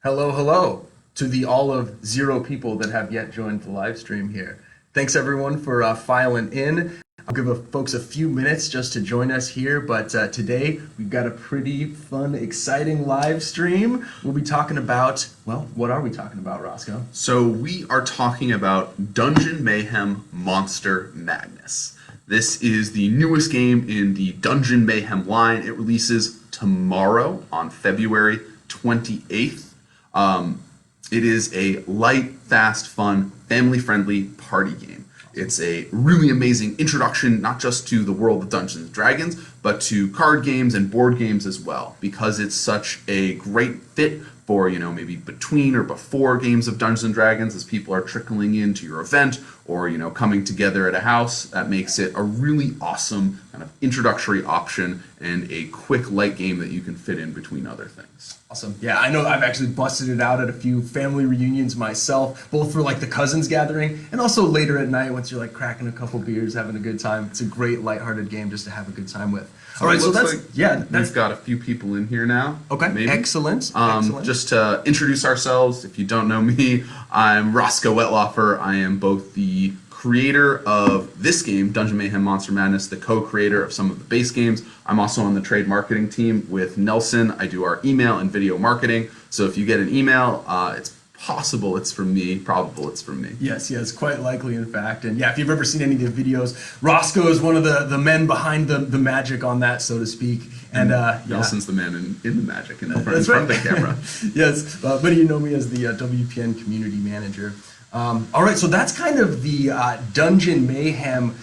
Hello, hello to the all of 0 people that have yet joined the live stream here. Thanks everyone for filing in. I'll give folks a few minutes just to join us here, but today we've got a pretty fun, exciting live stream. We'll be talking about, well, what are we talking about, Roscoe? So we are talking about Dungeon Mayhem Monster Madness. This is the newest game in the Dungeon Mayhem line. It releases tomorrow on February 28th. It is a light, fast, fun, family-friendly party game. It's a really amazing introduction, not just to the world of Dungeons & Dragons, but to card games and board games as well, because it's such a great fit for, maybe between or before games of Dungeons & Dragons as people are trickling into your event or, coming together at a house. That makes it a really awesome kind of introductory option and a quick, light game that you can fit in between other things. Awesome. Yeah, I know I've actually busted it out at a few family reunions myself, both for like the cousins gathering and also later at night once you're like cracking a couple beers, having a good time. It's a great lighthearted game just to have a good time with. All right, so that's we've got a few people in here now. Okay, maybe. Excellent. Just to introduce ourselves, if you don't know me, I'm Roscoe Wetlaufer. I am both the creator of this game, Dungeon Mayhem Monster Madness, the co-creator of some of the base games. I'm also on the trade marketing team with Nelson. I do our email and video marketing. So if you get an email, it's possible it's from me, probable it's from me. Yes, quite likely in fact. And yeah, if you've ever seen any of the videos, Roscoe is one of the men behind the magic on that, so to speak. And Nelson's the man in the magic in front of the camera. Yes, but you know me as the WPN community manager. All right, so that's kind of the Dungeon Mayhem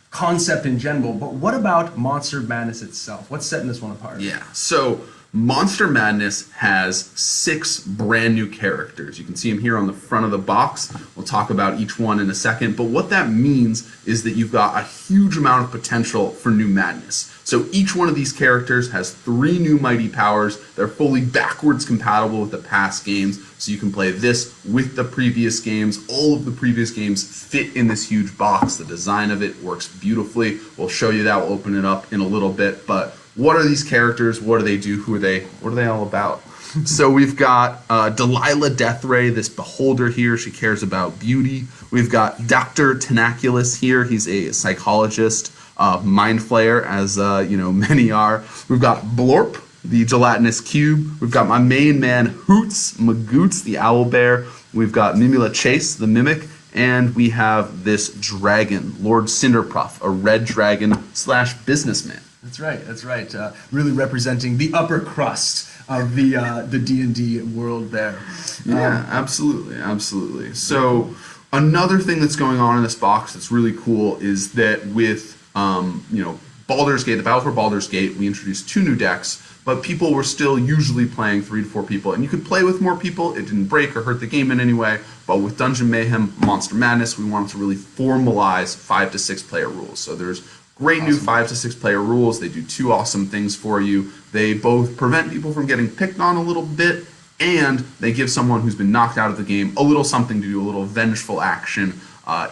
concept in general, but what about Monster Madness itself? What's setting this one apart? Yeah, so Monster Madness has 6 brand new characters. You can see them here on the front of the box. We'll talk about each one in a second, but what that means is that you've got a huge amount of potential for new madness. So each one of these characters has 3 new mighty powers. They're fully backwards compatible with the past games, so you can play this with the previous games. All of the previous games fit in this huge box. The design of it works beautifully. We'll show you that. We'll open it up in a little bit, but what are these characters? What do they do? Who are they? What are they all about? So we've got Delilah Deathray, this beholder here. She cares about beauty. We've got Dr. Tenaculus here. He's a psychologist, mind flayer, as many are. We've got Blorp, the gelatinous cube. We've got my main man Hoots Magoots, the owl bear. We've got Mimula Chase, the mimic. And we have this dragon, Lord Cinderpuff, a red dragon / businessman. That's right. Really representing the upper crust of the D&D world there. Yeah, absolutely. So another thing that's going on in this box that's really cool is that with Baldur's Gate, the Battle for Baldur's Gate, we introduced 2 new decks, but people were still usually playing 3 to 4 people, and you could play with more people. It didn't break or hurt the game in any way. But with Dungeon Mayhem Monster Madness, we wanted to really formalize 5 to 6 player rules. So there's great new 5 to 6 player rules. They do 2 awesome things for you. They both prevent people from getting picked on a little bit, and they give someone who's been knocked out of the game a little something to do, a little vengeful action,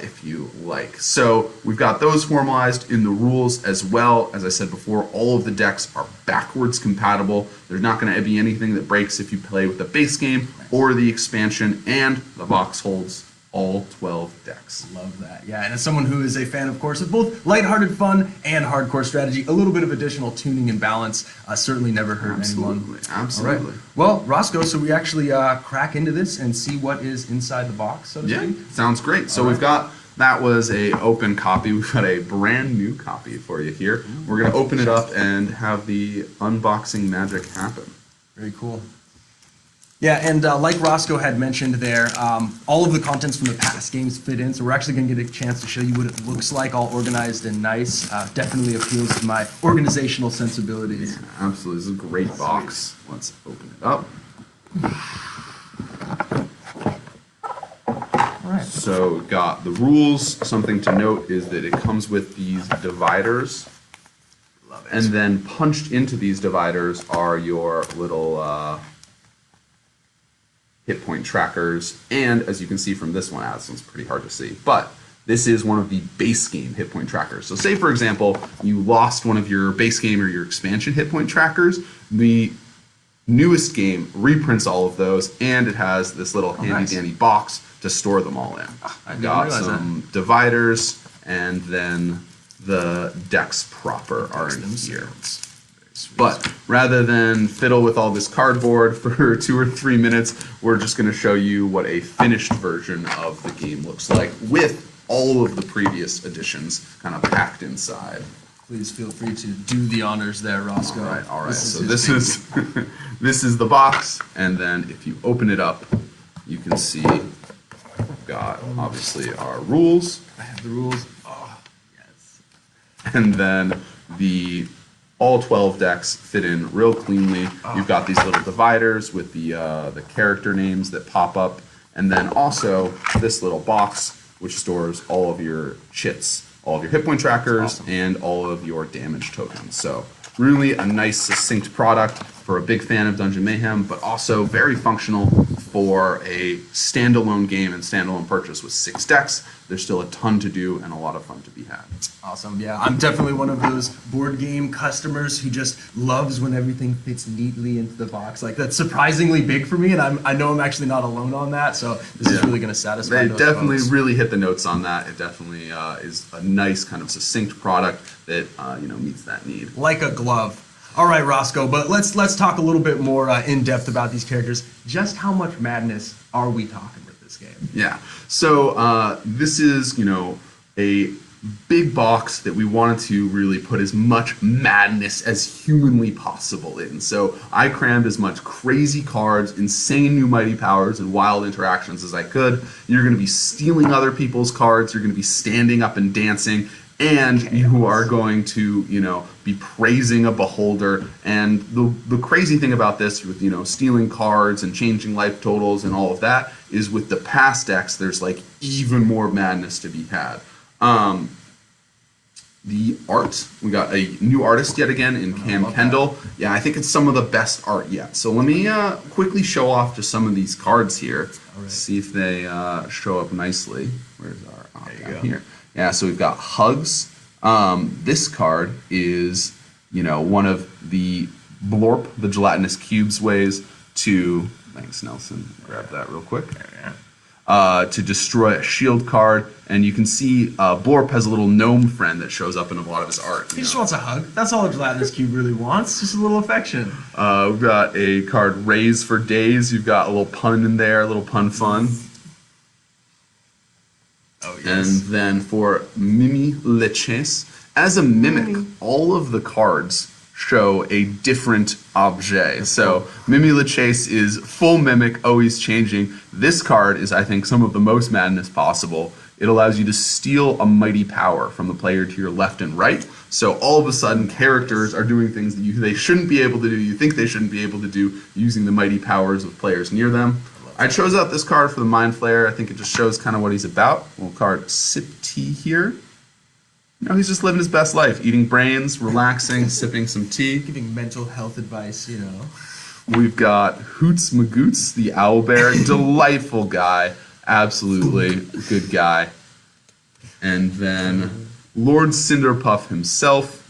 if you like. So we've got those formalized in the rules as well. As I said before, all of the decks are backwards compatible. There's not going to be anything that breaks if you play with the base game or the expansion, and the box holds all 12 decks. Love that. Yeah, and as someone who is a fan, of course, of both lighthearted fun and hardcore strategy, a little bit of additional tuning and balance certainly never hurt anyone. Absolutely. All right. Well, Roscoe, so we actually crack into this and see what is inside the box, so to speak? Sounds great. So we've got, that was a open copy. We've got a brand new copy for you here. We're going to open it up and have the unboxing magic happen. Very cool. Yeah, and like Roscoe had mentioned there, all of the contents from the past games fit in, so we're actually going to get a chance to show you what it looks like, all organized and nice. Definitely appeals to my organizational sensibilities. Yeah, absolutely. This is a great box. Let's open it up. All right. So we've got the rules. Something to note is that it comes with these dividers. Love it. And then punched into these dividers are your little hit point trackers, and as you can see from this one, this one's pretty hard to see, but this is one of the base game hit point trackers. So say, for example, you lost one of your base game or your expansion hit point trackers, the newest game reprints all of those, and it has this little handy-dandy box to store them all in. I've got some dividers, and then the decks proper are in here. But rather than fiddle with all this cardboard for 2 or 3 minutes, we're just going to show you what a finished version of the game looks like with all of the previous editions kind of packed inside. Please feel free to do the honors there, Roscoe. All right. So this is this is the box, and then if you open it up, you can see we've got obviously our rules. I have the rules. Oh, yes. And then all 12 decks fit in real cleanly. You've got these little dividers with the character names that pop up, and then also this little box which stores all of your chits, all of your hit point trackers, and all of your damage tokens. So really a nice succinct product for a big fan of Dungeon Mayhem, but also very functional for a standalone game and standalone purchase with 6 decks. There's still a ton to do and a lot of fun to be had. Awesome. Yeah, I'm definitely one of those board game customers who just loves when everything fits neatly into the box. Like, that's surprisingly big for me, and I know I'm actually not alone on that, so this is really going to satisfy They those definitely folks. really hit the notes on that. It definitely is a nice kind of succinct product that meets that need. Like a glove. All right, Roscoe, but let's talk a little bit more in depth about these characters. Just how much madness are we talking with this game? Yeah. So this is, a big box that we wanted to really put as much madness as humanly possible in. So I crammed as much crazy cards, insane new mighty powers, and wild interactions as I could. You're going to be stealing other people's cards. You're going to be standing up and dancing. And you are going to, be praising a beholder. And the crazy thing about this with, stealing cards and changing life totals and all of that is with the past decks, there's like even more madness to be had. The art, we got a new artist yet again in Cam Kendall. Yeah, I think it's some of the best art yet. So let me quickly show off just some of these cards here. Right. See if they show up nicely. Where's our down here? Yeah, so we've got Hugs. This card is, one of the Blorp, the gelatinous cubes ways to, thanks Nelson, grab that real quick, to destroy a shield card. And you can see Blorp has a little gnome friend that shows up in a lot of his art. He just wants a hug. That's all a gelatinous cube really wants, just a little affection. We've got a card, Raise for Days. You've got a little pun in there, a little pun fun. Oh, yes. And then for Mimi Leches, as a mimic, all of the cards show a different objet. So Mimi Leches is full mimic, always changing. This card is, I think, some of the most madness possible. It allows you to steal a mighty power from the player to your left and right. So all of a sudden, characters are doing things that they shouldn't be able to do, you think they shouldn't be able to do, using the mighty powers of players near them. I chose out this card for the Mind Flayer. I think it just shows kind of what he's about. Little card, Sip Tea here. He's just living his best life, eating brains, relaxing, sipping some tea. Giving mental health advice, We've got Hoots Magoots, the owlbear. Delightful guy. Absolutely good guy. And then Lord Cinderpuff himself,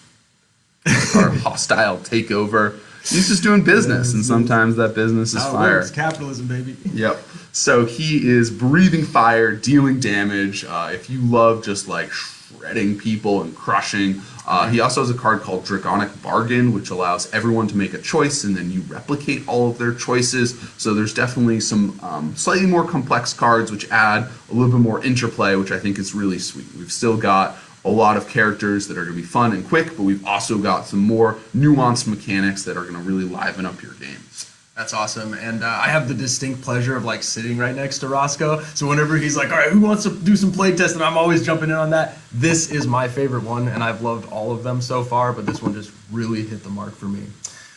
our hostile takeover. He's just doing business, and sometimes that business is fire. It's capitalism, baby. Yep. So he is breathing fire, dealing damage. If you love just like shredding people and crushing, he also has a card called Draconic Bargain, which allows everyone to make a choice, and then you replicate all of their choices. So there's definitely some slightly more complex cards, which add a little bit more interplay, which I think is really sweet. We've still got a lot of characters that are going to be fun and quick, but we've also got some more nuanced mechanics that are going to really liven up your games. That's awesome, and I have the distinct pleasure of sitting right next to Roscoe, so whenever he's like, all right, who wants to do some play testing, I'm always jumping in on that. This is my favorite one, and I've loved all of them so far, but this one just really hit the mark for me.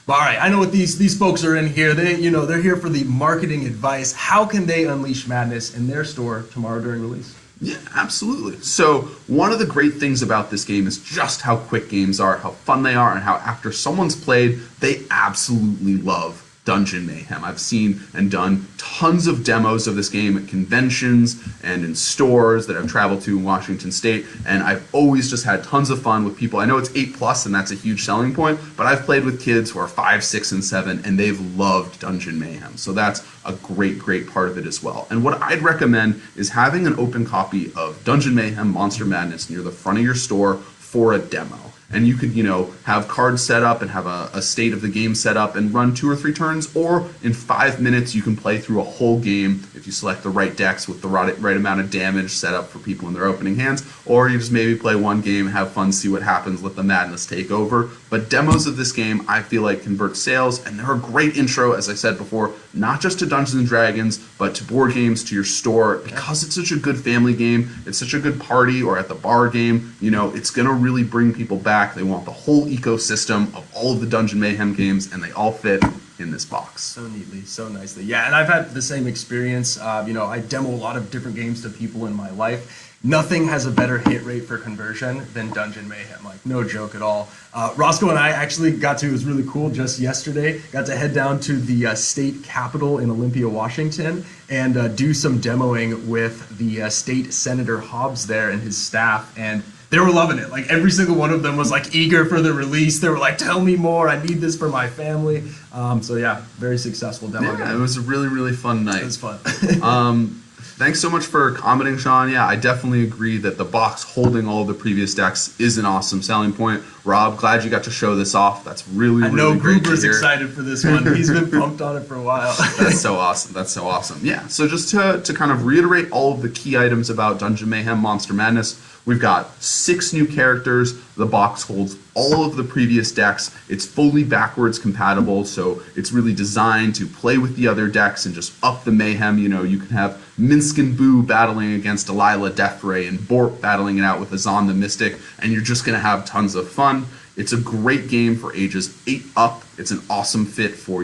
But all right, I know what these folks are in here. They're here for the marketing advice. How can they unleash madness in their store tomorrow during release? Yeah, absolutely. So one of the great things about this game is just how quick games are, how fun they are, and how after someone's played, they absolutely love Dungeon Mayhem. I've seen and done tons of demos of this game at conventions and in stores that I've traveled to in Washington State, and I've always just had tons of fun with people. I know it's 8+, and that's a huge selling point, but I've played with kids who are 5, 6, and 7, and they've loved Dungeon Mayhem. So that's a great, great part of it as well. And what I'd recommend is having an open copy of Dungeon Mayhem Monster Madness near the front of your store for a demo. And you could, have cards set up and have a state of the game set up and run 2 or 3 turns, or in 5 minutes you can play through a whole game if you select the right decks with the right amount of damage set up for people in their opening hands, or you just maybe play one game, have fun, see what happens, let the madness take over. But demos of this game, I feel like, convert sales, and they're a great intro, as I said before, not just to Dungeons & Dragons, but to board games, to your store, because it's such a good family game, it's such a good party or at the bar game, it's going to really bring people back. They want the whole ecosystem of all of the Dungeon Mayhem games, and they all fit in this box. So neatly, so nicely. Yeah, and I've had the same experience. I demo a lot of different games to people in my life. Nothing has a better hit rate for conversion than Dungeon Mayhem. Like, no joke at all. Roscoe and I actually it was really cool, just yesterday, got to head down to the state capitol in Olympia, Washington, and do some demoing with the state Senator Hobbs there and his staff, and they were loving it. Like, every single one of them was like eager for the release. They were like, tell me more, I need this for my family. So yeah, very successful demo. Yeah, it was a really, really fun night. It was fun. Thanks so much for commenting, Sean. Yeah, I definitely agree that the box holding all of the previous decks is an awesome selling point. Rob, glad you got to show this off. That's really, really great to hear. Gruber's excited for this one. He's been pumped on it for a while. That's so awesome. That's so awesome. Yeah, so just to kind of reiterate all of the key items about Dungeon Mayhem Monster Madness, we've got 6 new characters. The box holds all of the previous decks. It's fully backwards compatible, so it's really designed to play with the other decks and just up the mayhem. You can have Minsk and Boo battling against Delilah Deathray and Bort battling it out with Azan the Mystic, and you're just going to have tons of fun. It's a great game for ages 8 up. It's an awesome fit for,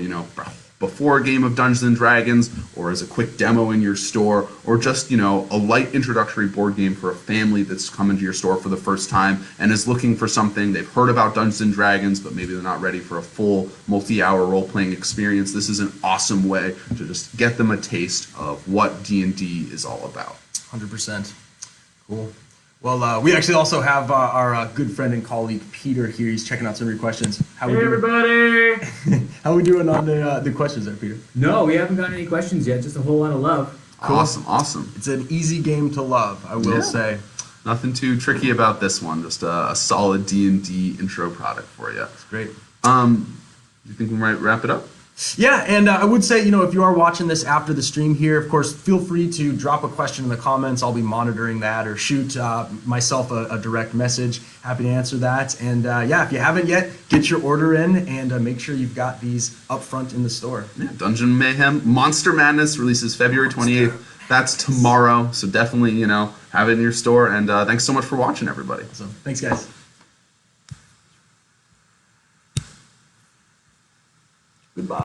before a game of Dungeons & Dragons, or as a quick demo in your store, or just, a light introductory board game for a family that's coming to your store for the first time and is looking for something. They've heard about Dungeons & Dragons, but maybe they're not ready for a full multi-hour role-playing experience. This is an awesome way to just get them a taste of what D&D is all about. 100%. Cool. Well, we actually also have our good friend and colleague Peter here. He's checking out some of your questions. Hey, everybody! How we doing on the questions there, Peter? No, we haven't gotten any questions yet. Just a whole lot of love. Cool. Awesome. It's an easy game to love, I will say. Nothing too tricky about this one. Just a solid D&D intro product for you. It's great. You think we might wrap it up? Yeah, and I would say, if you are watching this after the stream here, of course, feel free to drop a question in the comments. I'll be monitoring that, or shoot myself a direct message. Happy to answer that. And if you haven't yet, get your order in and make sure you've got these up front in the store. Yeah, Dungeon Mayhem Monster Madness releases February 28th. That's tomorrow, so definitely, have it in your store. And thanks so much for watching, everybody. Awesome. Thanks, guys. Goodbye.